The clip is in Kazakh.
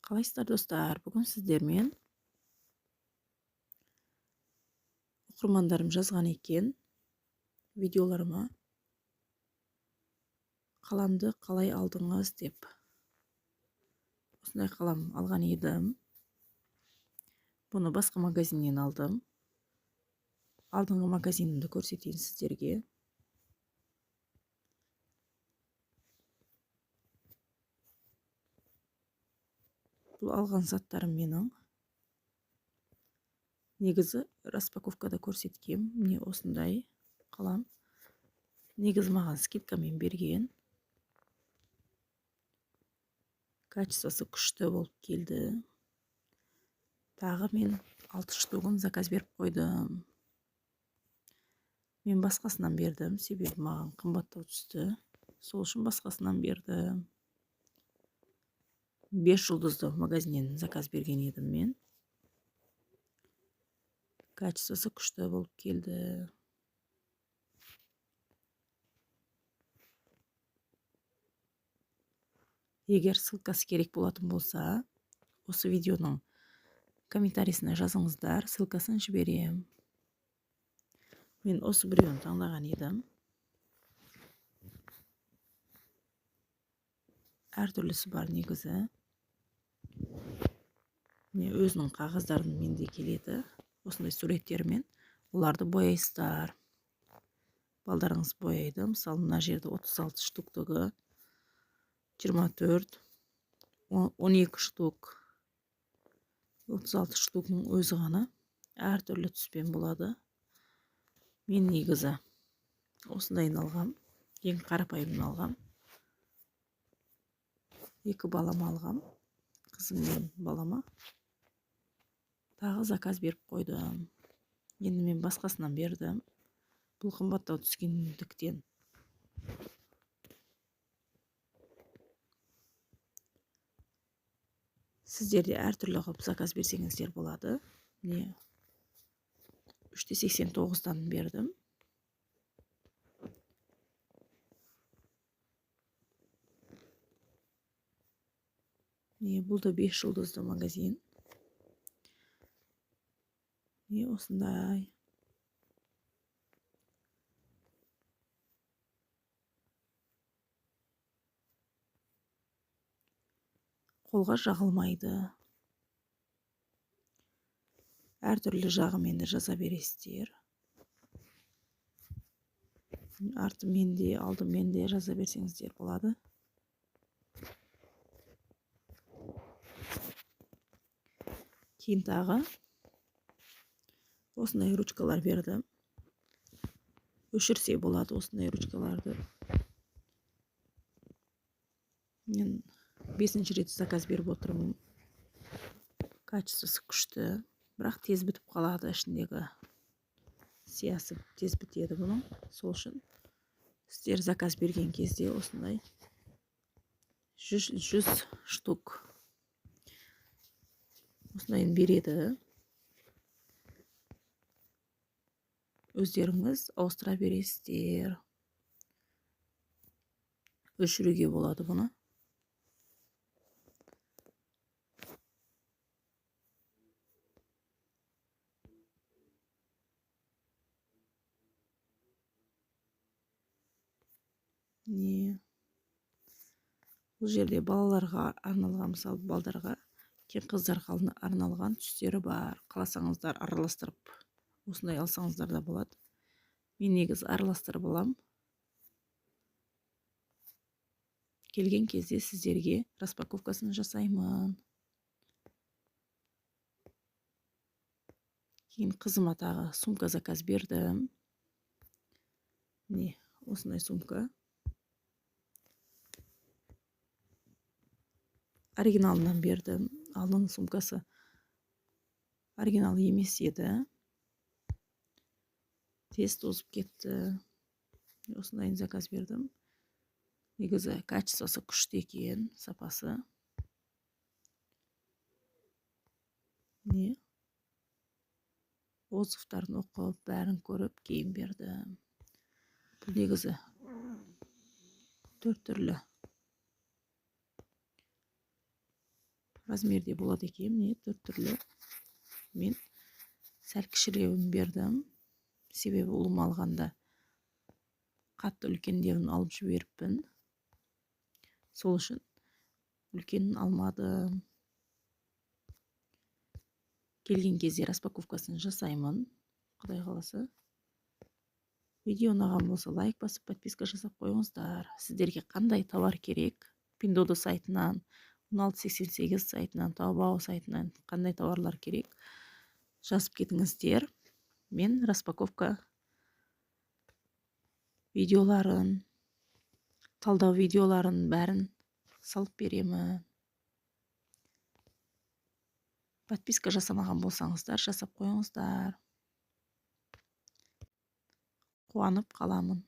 Қалайсыздар достар? Бүгін сіздермен оқырмандарым жазған екен видеоларыма қаламды қалай алдыңыз деп. Осындай қалам алған едім. Бұны басқа магазиннен алдым. Алдыңғы магазинімді көрсетейін сіздерге. Бұл алған заттарым менің. Негізі распаковкада көрсеткем. Міне осындай қалам. Негізі маған скидкамен берген. Качествосы күшті болып келді. Тағы мен 6 штугын заказ беріп қойдым. Мен басқасынан бердім, себебі маған қымбаттау түсті. Сол үшін басқасынан бердім. 5 жұлдызды магазиннен заказ берген едім мен. Качествосы күшті болып келді. Егер ссылкасы керек болатын болса, осы видеоның комментарийсіне жазыңыздар, ссылкасын жіберем. Мен осы біреуін таңдаған едім. Әртүрлісі бар негізі. Өзінің қағаздарын менде келеді. Осындай суреттермен. Оларды бояйсыздар. Балдарыңыз бояйды. Мысалы, мына жерде 36 штуктығы, 24, 12 штук, 36 штуктың өзі ғана әртүрлі түспен болады. Мен негізі осындайын алғам. Ең қарапайымын алғам. 2 балама алғам. Қызым мен балама. Тағы заказ беріп қойдым. Енді мен басқасынан бердім. Бұл қымбаттау түскендіктен. Сіздерде әртүрлі қылып заказ берсеңіздер болады. Міне 3,89-дан бердім. Бұл да 5 жұлдызды магазин. Осындай. Қолға жағылмайды. Әртүрлі жағымен де жаза бересіздер. Артымен де, алдымен де жаза берсеңіздер болады. Кейін тағы осындай ручкалар бердім. Өшірсе болады осындай ручкаларды. Мен 5-ші рет заказ беріп отырмын. Качествосы күшті. Бірақ тез бітіп қалады ішіндегі. Сиясы тез бітеді бұның. Сол үшін сіздер заказ берген кезде осындай 100 штук осындайын береді. Өздеріңіз ауыстыра бересіздер. Өшіруге болады бұны. Бұл жерде балаларға арналған, мысалы, балдарға, кен қыздарға арналған түстері бар. Қаласаңыздар араластырып, осындай алсаңыздар да болады. Мен негіз араластырып алам. Келген кезде сіздерге распаковкасын жасаймын. Кейін қызыма тағы сумка заказ бердім. Осындай сумка. Оригиналынан бердім. Алдың сумкасы оригинал емес еді. Тез тозып кетті. Осындайын заказ бердім. Негізі качествосы күшті екен, сапасы. Отзывтарын оқып, бәрін көріп, кейін бердім. Бұл негізі 4 түрлі размерде болады екен. Міне 4 түрлі. Мен сәл кішіреуін бердім. Себебі ұлым алғанда қатты үлкендерін алып жіберіппін. Сол үшін үлкенін алмадым. Келген кезде распаковкасын жасаймын. Құдай қаласа. Видео ұнаған болса лайк басып, подписка жасап қойыңыздар. Сіздерге қандай товар керек? Pinduoduo сайтынан, 1688 сайтынан, Taobao сайтынан қандай товарлар керек? Жазып кетіңіздер. Мен распаковка видеоларын, талдау видеоларын бәрін салып беремін. Подписка жасамаған болсаңыздар, жасап қойыңыздар. Қуанып қаламын.